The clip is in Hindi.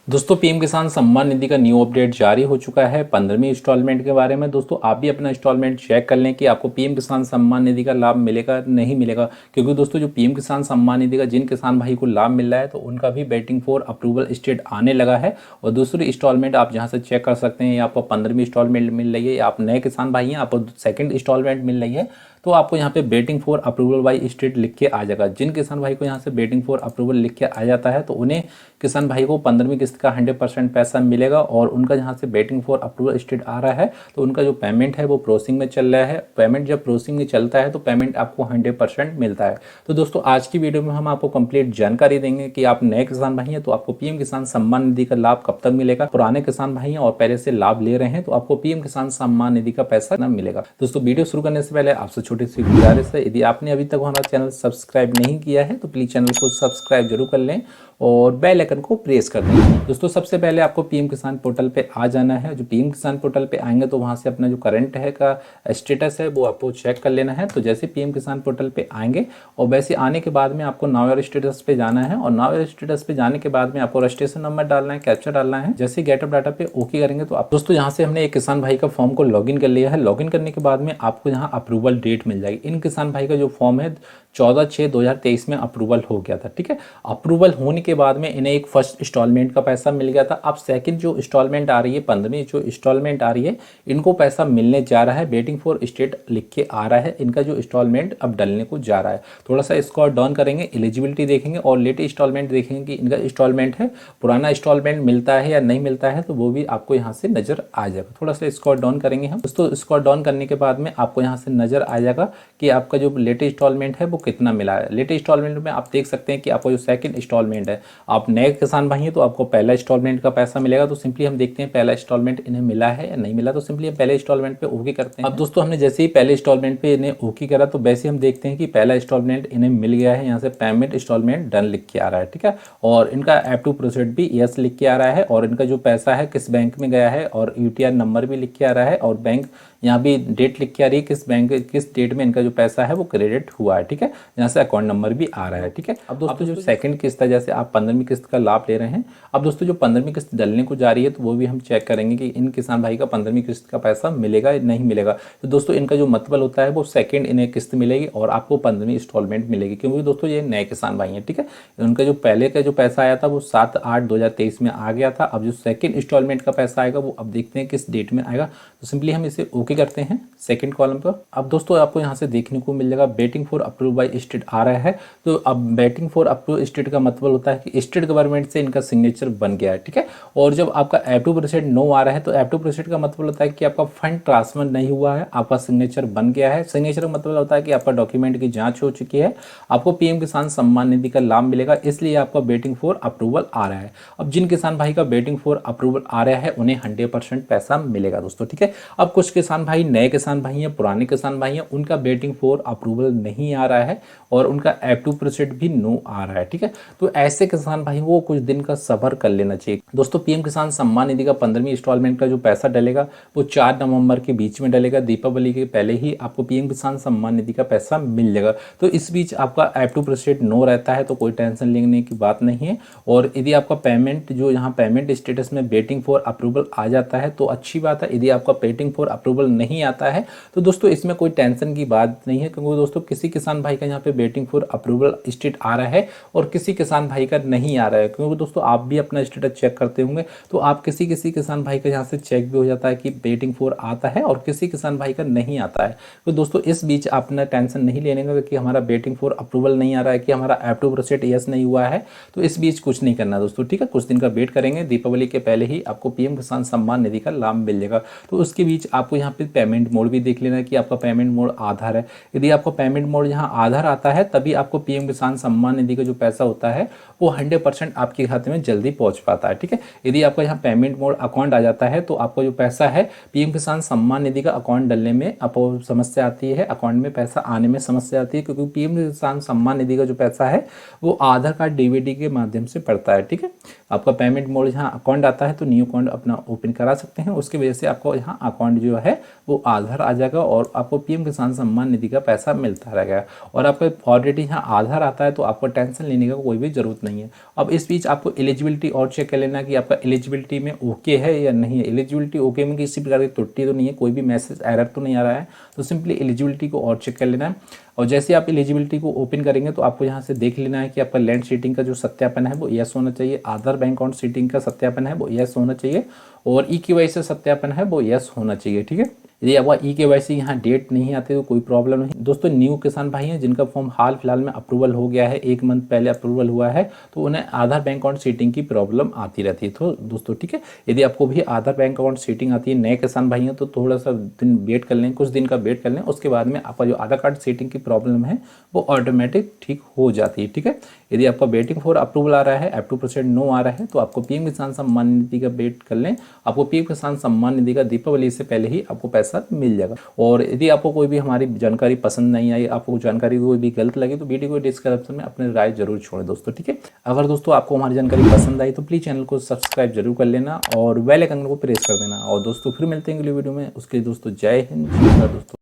दोस्तों पीएम किसान सम्मान निधि का न्यू अपडेट जारी हो चुका है 15वीं इंस्टॉलमेंट के बारे में। दोस्तों आप भी अपना इंस्टॉलमेंट चेक कर लें कि आपको पीएम किसान सम्मान निधि का लाभ मिलेगा नहीं मिलेगा, क्योंकि दोस्तों जो पीएम किसान सम्मान निधि का जिन किसान भाई को लाभ मिल रहा है तो उनका भी वेटिंग फॉर अप्रूवल स्टेट आने लगा है। और दूसरी इंस्टॉलमेंट आप जहाँ से चेक कर सकते हैं, आपको 15वीं इंस्टॉलमेंट मिल रही है, आप नए किसान भाई हैं, आपको सेकंड इंस्टॉलमेंट मिल रही है, तो आपको यहाँ पे waiting for approval by state लिख के आ जाएगा। जिन किसान भाई को यहाँ से वेटिंग फॉर अप्रूवल लिख के आ जाता है तो उन्हें किसान भाई को 15वीं किस्त का 100% पैसा मिलेगा। और उनका जहाँ से वेटिंग फॉर अप्रूवल स्टेट आ रहा है तो उनका जो पेमेंट है वो प्रोसेसिंग में चल रहा है। पेमेंट जब प्रोसेसिंग में चलता है तो पेमेंट आपको 100% मिलता है। तो दोस्तों आज की वीडियो में हम आपको कंप्लीट जानकारी देंगे कि आप नए किसान भाई हैं तो आपको पीएम किसान सम्मान निधि का लाभ कब तक मिलेगा, पुराने किसान भाई हैं और पहले से लाभ ले रहे हैं तो आपको पीएम किसान सम्मान निधि का पैसा न मिलेगा। दोस्तों वीडियो शुरू करने से पहले आपसे छोटी सी गुजारिश है, यदि आपने अभी तक हमारा चैनल सब्सक्राइब नहीं किया है तो प्लीज चैनल को सब्सक्राइब जरूर कर लें और बेल आइकन को प्रेस कर दें। दोस्तों सबसे पहले आपको पीएम किसान पोर्टल पे आ जाना है। जो पीएम किसान पोर्टल पे आएंगे तो वहां से अपना जो करंट है का स्टेटस है वो आपको चेक कर लेना है। तो जैसे पीएम किसान पोर्टल पे आएंगे और वैसे आने के बाद में आपको नाउ योर स्टेटस पे जाना है और नाउ योर स्टेटस पे जाने के बाद में आपको रजिस्ट्रेशन नंबर डालना है, कैप्चा डालना है। जैसे गेटअप डाटा पे ओके करेंगे तो आप दोस्तों यहाँ से हमने एक किसान भाई का फॉर्म को लॉगिन कर लिया है। लॉगिन करने के बाद में आपको यहाँ अप्रूवल डेट मिल जाएगी। इन किसान भाई का जो फॉर्म है 14/6/2023 में अप्रूवल हो गया था, ठीक है। अप्रूवल होने के बाद में इन्हें एक फर्स्ट इंस्टॉलमेंट का पैसा मिल गया था। अब सेकंड जो इंस्टॉलमेंट आ रही है, 15वीं जो इंस्टॉलमेंट आ रही है, इनको पैसा मिलने जा रहा है। वेटिंग फॉर स्टेट लिख के आ रहा है, इनका जो इंस्टॉलमेंट अब डलने को जा रहा है। थोड़ा सा इसको डाउन करेंगे, एलिजिबिलिटी देखेंगे और लेट इंस्टॉलमेंट देखेंगे कि इनका इंस्टॉलमेंट है, पुराना इंस्टॉलमेंट मिलता है या नहीं मिलता है, तो वो भी आपको यहाँ से नजर आ जाएगा। थोड़ा सा इसको डाउन करेंगे हम दोस्तों। इसको डाउन करने के बाद में आपको यहाँ से नजर आ जाएगा कि आपका जो लेटेस्ट इंस्टॉलमेंट है वो कितना मिला है। लेटेस्ट इंस्टॉलमेंट में आप देख सकते हैं कि आपका जो सेकंड इंस्टॉलमेंट है, आप नए किसान भाई हैं तो आपको पहला इंस्टॉलमेंट का पैसा मिलेगा। तो सिंपली हम देखते हैं पहला इंस्टॉलमेंट इन्हें मिला है या नहीं मिला। तो सिंपली हम पहले इंस्टॉलमेंट पे ओके करते हैं। अब दोस्तों हमने जैसे ही पहले इंस्टॉलमेंट पे इन्हें ओके करा तो वैसे हम देखते हैं कि पहला इंस्टॉलमेंट इन्हें मिल गया है। यहाँ से पेमेंट इंस्टॉलमेंट डन लिख के आ रहा है, ठीक है। और इनका ऐप टू प्रोसीड भी यस लिख के आ रहा है और इनका जो पैसा है किस बैंक में गया है और यूटीआर नंबर भी लिख के आ रहा है और बैंक यहाँ भी डेट लिख के आ रही है, किस बैंक किस डेट में इनका जो पैसा है वो क्रेडिट हुआ है, ठीक है। यहाँ से अकाउंट नंबर भी आ रहा है, ठीक है। अब दोस्तों जो सेकंड किस्त है, जैसे आप 15वीं किस्त का लाभ ले रहे हैं, अब दोस्तों जो 15वीं किस्त डलने को जा रही है तो वो भी हम चेक करेंगे कि इन किसान भाई का 15वीं किस्त का पैसा मिलेगा या नहीं मिलेगा। तो दोस्तों इनका जो मतलब होता है वो सेकंड इन्हें किस्त मिलेगी और आपको 15वीं इंस्टॉलमेंट मिलेगी, क्योंकि दोस्तों ये नए किसान भाई हैं, ठीक है। उनका जो पहले का जो पैसा आया था वो 7/8/2023 में आ गया था। अब जो सेकंड इंस्टॉलमेंट का पैसा आएगा वो अब देखते हैं किस डेट में आएगा। तो सिंपली हम इसे ओके करते हैं सेकंड कॉलम पर। अब दोस्तों आपको यहाँ से देखने को मिल जाएगा waiting for approve by state आ रहा है। तो अब वेटिंग फॉर अप्रूव स्टेट का मतलब होता है कि स्टेट गवर्नमेंट से इनका सिग्नेचर बन गया है, ठीक है। और जब आपका ऐप टू प्रोसीड नो आ रहा है तो ऐप टू प्रोसीड का मतलब होता है कि आपका फंड ट्रांसफर नहीं हुआ है, आपका सिग्नेचर बन गया है। सिग्नेचर का मतलब होता है कि आपका डॉक्यूमेंट की जांच हो चुकी है, आपको पीएम किसान सम्मान निधि का लाभ मिलेगा, इसलिए आपका वेटिंग फॉर अप्रूवल आ रहा है। अब जिन किसान भाई का वेटिंग फॉर अप्रूवल आ रहा है उन्हें 100% पैसा मिलेगा दोस्तों, ठीक है। अब कुछ किसान भाई नए किसान भाई हैं, पुराने किसान भाई हैं, उनका वेटिंग फॉर अप्रूवल नहीं आ रहा है और उनका ऐप टू प्रोसीड भी नो आ रहा है, ठीक है। तो ऐसे किसान भाई वो कुछ दिन का सब्र कर लेना चाहिए दोस्तों। पीएम किसान सम्मान निधि का 15वीं इंस्टॉलमेंट का जो पैसा डलेगा वो 4 नवंबर के बीच में डलेगा। दीपावली के पहले ही आपको पीएम किसान सम्मान निधि का पैसा मिल जाएगा। तो इस बीच आपका ऐप टू प्रोसीड नो रहता है तो कोई टेंशन लेने की बात नहीं है। और यदि आपका पेमेंट जो यहाँ पेमेंट स्टेटस में वेटिंग फॉर अप्रूवल आ जाता है तो अच्छी बात है। यदि आपका वेटिंग फॉर अप्रूवल नहीं आता है तो दोस्तों इसमें कोई टेंशन की बात नहीं है, क्योंकि दोस्तों किसी किसान भाई का यहाँ पे वेटिंग फॉर अप्रूवल स्टेट आ रहा है और किसी किसान भाई का नहीं आ रहा है। क्योंकि दोस्तों आप भी अपना स्टेटस चेक करते होंगे तो आप किसी किसान भाई का यहाँ से चेक भी हो जाता है कि वेटिंग फॉर आता है और किसी किसान भाई का नहीं आता है। तो दोस्तों इस बीच आपने टेंशन नहीं लेने का कि हमारा वेटिंग फॉर अप्रूवल नहीं आ रहा है, कि हमारा ऐप टू प्रोसीड यस नहीं हुआ है। तो इस बीच कुछ नहीं करना दोस्तों, ठीक है। कुछ दिन का वेट करेंगे, दीपावली के पहले ही आपको पीएम किसान सम्मान निधि का लाभ मिल जाएगा। तो उसके बीच आपको यहाँ पे पेमेंट मोड भी देख लेना है कि आपका पेमेंट मोड आधार है। यदि आपका पेमेंट मोड यहाँ आधार आता है तभी आपको पीएम किसान सम्मान निधि का जो पैसा होता है वो 100% आपके खाते में जल्दी पहुंच पाता है, ठीक है। यदि आपका यहाँ पेमेंट मोड अकाउंट आ जाता है तो आपका जो पैसा है पीएम किसान सम्मान निधि का अकाउंट डलने में आपको समस्या आती है, अकाउंट में पैसा आने में समस्या आती है, क्योंकि पीएम किसान सम्मान निधि का जो पैसा है वो आधार कार्ड डीबीटी के माध्यम से पड़ता है, ठीक है। आपका पेमेंट मोड यहाँ अकाउंट आता है तो न्यू अकाउंट अपना ओपन करा सकते हैं, उसकी वजह से आपको यहाँ अकाउंट जो है वो आधार आ जाएगा और आपको पीएम किसान सम्मान निधि का पैसा मिलता रहेगा। और आपका ऑलरेडी यहाँ आधार आता है तो आपको टेंशन लेने का कोई भी ज़रूरत नहीं है। अब इस बीच आपको एलिजिबिलिटी और चेक कर लेना कि आपका एलिजिबिलिटी में ओके है या नहीं है। एलिजिबिलिटी ओके में किसी प्रकार की त्रुटि तो नहीं है, कोई भी मैसेज एरर तो नहीं आ रहा है, तो सिंपली एलिजिबिलिटी को और चेक कर लेना है। और जैसे आप एलिजिबिलिटी को ओपन करेंगे तो आपको यहाँ से देख लेना है कि आपका लैंड सीटिंग का जो सत्यापन है वो यस होना चाहिए, आधार बैंक अकाउंट सीटिंग का सत्यापन है वो यस होना चाहिए, और ई-केवाईसी सत्यापन है वो यस होना चाहिए। ठीक है, यदि आपका ई-केवाईसी यहाँ डेट नहीं आती तो कोई प्रॉब्लम नहीं। दोस्तों न्यू किसान भाई हैं जिनका फॉर्म हाल फिलहाल में अप्रूवल हो गया है, 1 मंथ पहले अप्रूवल हुआ है, तो उन्हें आधार बैंक अकाउंट सीटिंग की प्रॉब्लम आती रहती है। तो दोस्तों ठीक है, यदि आपको भी आधार बैंक अकाउंट सीटिंग आती है, नए किसान भाई हैं, तो थोड़ा सा दिन वेट कर लें, कुछ दिन का वेट कर लें, उसके बाद में आपका जो आधार कार्ड सीटिंग की प्रॉब्लम है वो ऑटोमेटिक ठीक हो जाती है। ठीक है, यदि आपका वेटिंग फॉर अप्रूवल आ रहा है, F2% नो आ रहा है, तो आपको पीएम किसान सम्मान निधि का वेट कर लें। आपको पीएम किसान सम्मान निधि का दीपावली से पहले ही आपको पैसा मिल जाएगा। और यदि आपको कोई भी हमारी जानकारी पसंद नहीं आई, आपको जानकारी कोई भी गलत लगी, तो वीडियो को डिस्क्रिप्शन में अपनी राय जरूर छोड़ें दोस्तों। ठीक है, अगर दोस्तों आपको हमारी जानकारी पसंद आई तो प्लीज़ चैनल को सब्सक्राइब जरूर कर लेना और बेल आइकन को प्रेस कर देना। और दोस्तों फिर मिलते हैं अगली वीडियो में, उसके लिए दोस्तों जय हिंद दोस्तों।